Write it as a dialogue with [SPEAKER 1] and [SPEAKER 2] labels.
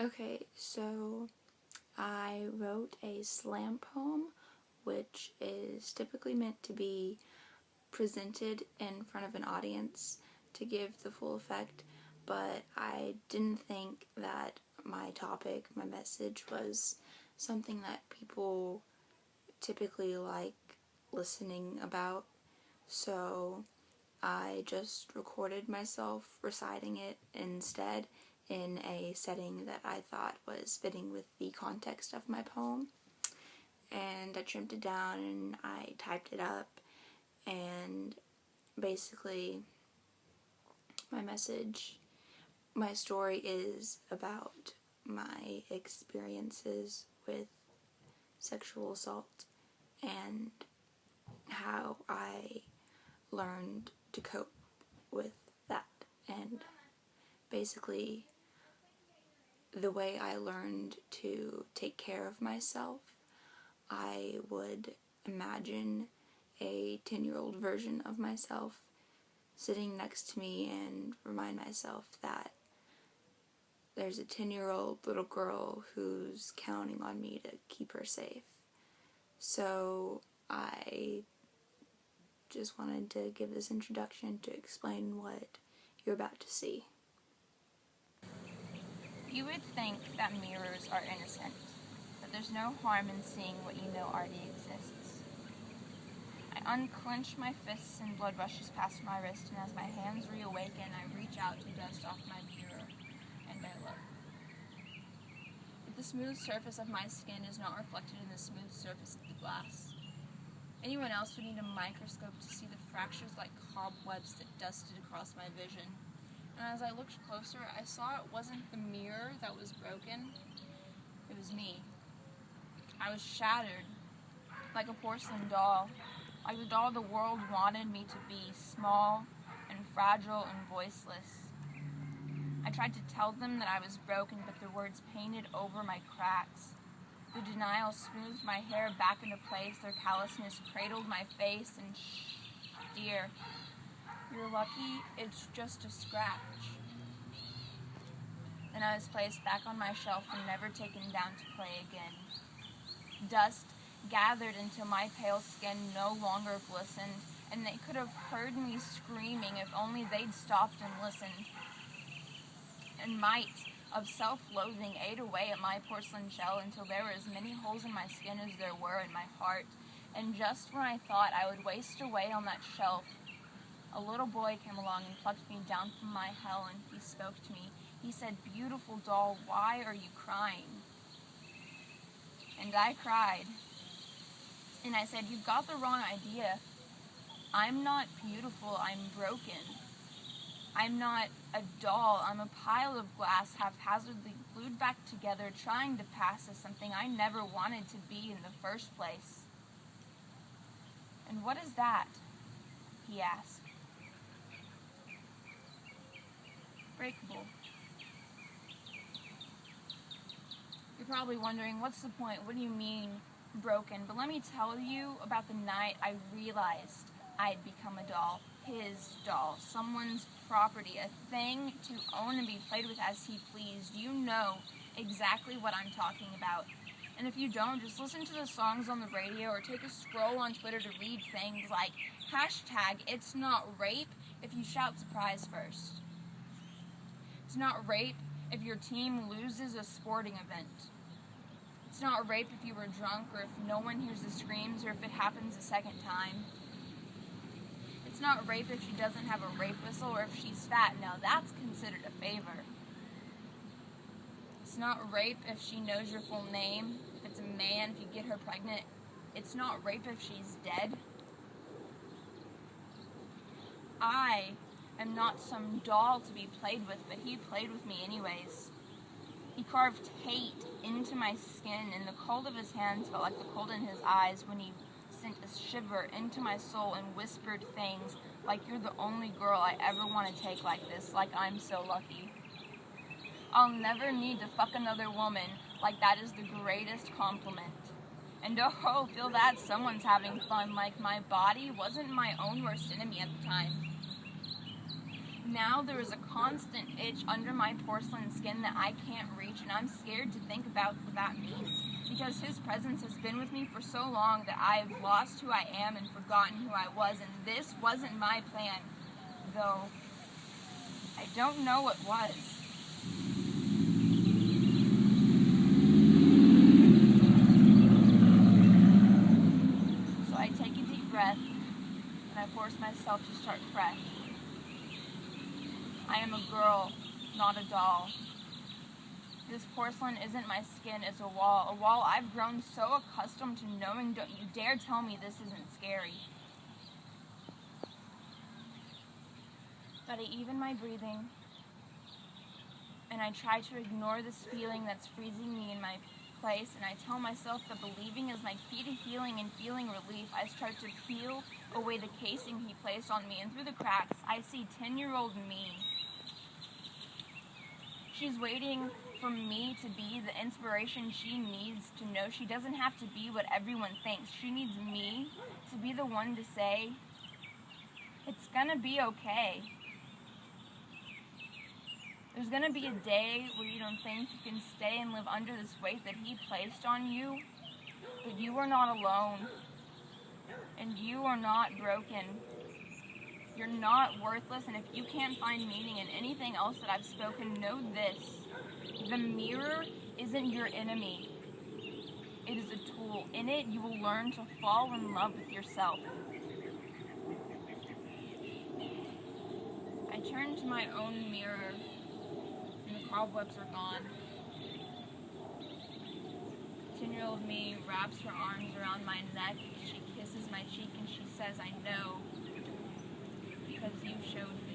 [SPEAKER 1] Okay, so I wrote a slam poem, which is typically meant to be presented in front of an audience to give the full effect, but I didn't think that my topic, my message, was something that people typically like listening about, so I just recorded myself reciting it instead in a setting that I thought was fitting with the context of my poem. And I trimmed it down and I typed it up, and basically my message, my story is about my experiences with sexual assault and how I learned to cope with that, and basically the way I learned to take care of myself. I would imagine a 10-year-old version of myself sitting next to me and remind myself that there's a 10-year-old little girl who's counting on me to keep her safe. So I just wanted to give this introduction to explain what you're about to see.
[SPEAKER 2] You would think that mirrors are innocent, that there's no harm in seeing what you know already exists. I unclench my fists and blood rushes past my wrist, and as my hands reawaken, I reach out to dust off my mirror, and I look. But the smooth surface of my skin is not reflected in the smooth surface of the glass. Anyone else would need a microscope to see the fractures like cobwebs that dusted across my vision. And as I looked closer, I saw it wasn't the mirror that was broken, it was me. I was shattered, like a porcelain doll, like the doll the world wanted me to be, small and fragile and voiceless. I tried to tell them that I was broken, but their words painted over my cracks. The denial smoothed my hair back into place, their callousness cradled my face, and dear, you're lucky it's just a scratch. Then I was placed back on my shelf and never taken down to play again. Dust gathered until my pale skin no longer glistened, and they could have heard me screaming if only they'd stopped and listened. And mites of self-loathing ate away at my porcelain shell until there were as many holes in my skin as there were in my heart. And just when I thought I would waste away on that shelf, a little boy came along and plucked me down from my hell, and he spoke to me. He said, "Beautiful doll, why are you crying?" And I cried. And I said, "You've got the wrong idea. I'm not beautiful, I'm broken. I'm not a doll, I'm a pile of glass haphazardly glued back together, trying to pass as something I never wanted to be in the first place." "And what is that?" he asked. "Breakable." You're probably wondering, what's the point? What do you mean, broken? But let me tell you about the night I realized I'd become a doll. His doll. Someone's property. A thing to own and be played with as he pleased. You know exactly what I'm talking about. And if you don't, just listen to the songs on the radio or take a scroll on Twitter to read things like #it's not rape if you shout surprise first. It's not rape if your team loses a sporting event. It's not rape if you were drunk or if no one hears the screams or if it happens a second time. It's not rape if she doesn't have a rape whistle or if she's fat. Now that's considered a favor. It's not rape if she knows your full name. If it's a man, if you get her pregnant. It's not rape if she's dead. I am not some doll to be played with, but he played with me anyways. He carved hate into my skin, and the cold of his hands felt like the cold in his eyes when he sent a shiver into my soul and whispered things like, "You're the only girl I ever want to take like this, like I'm so lucky. I'll never need to fuck another woman, like that is the greatest compliment. And oh, feel that, someone's having fun, like my body wasn't my own worst enemy at the time. now there is a constant itch under my porcelain skin that I can't reach, and I'm scared to think about what that means. Because his presence has been with me for so long that I've lost who I am and forgotten who I was, and this wasn't my plan, though I don't know what was. So I take a deep breath, and I force myself to start fresh. I am a girl, not a doll. This porcelain isn't my skin, it's a wall I've grown so accustomed to knowing. Don't you dare tell me this isn't scary. But I even my breathing, and I try to ignore this feeling that's freezing me in my place, and I tell myself that believing is my key to healing and feeling relief. I start to peel away the casing he placed on me, and through the cracks, I see 10-year-old me. She's waiting for me to be the inspiration she needs to know she doesn't have to be what everyone thinks. She needs me to be the one to say, it's gonna be okay. There's gonna be a day where you don't think you can stay and live under this weight that he placed on you, but you are not alone, and you are not broken. You're not worthless, and if you can't find meaning in anything else that I've spoken, know this. The mirror isn't your enemy. It is a tool. In it, you will learn to fall in love with yourself. I turn to my own mirror, and the cobwebs are gone. 10-year-old me wraps her arms around my neck, she kisses my cheek, and she says, I know, because you showed me.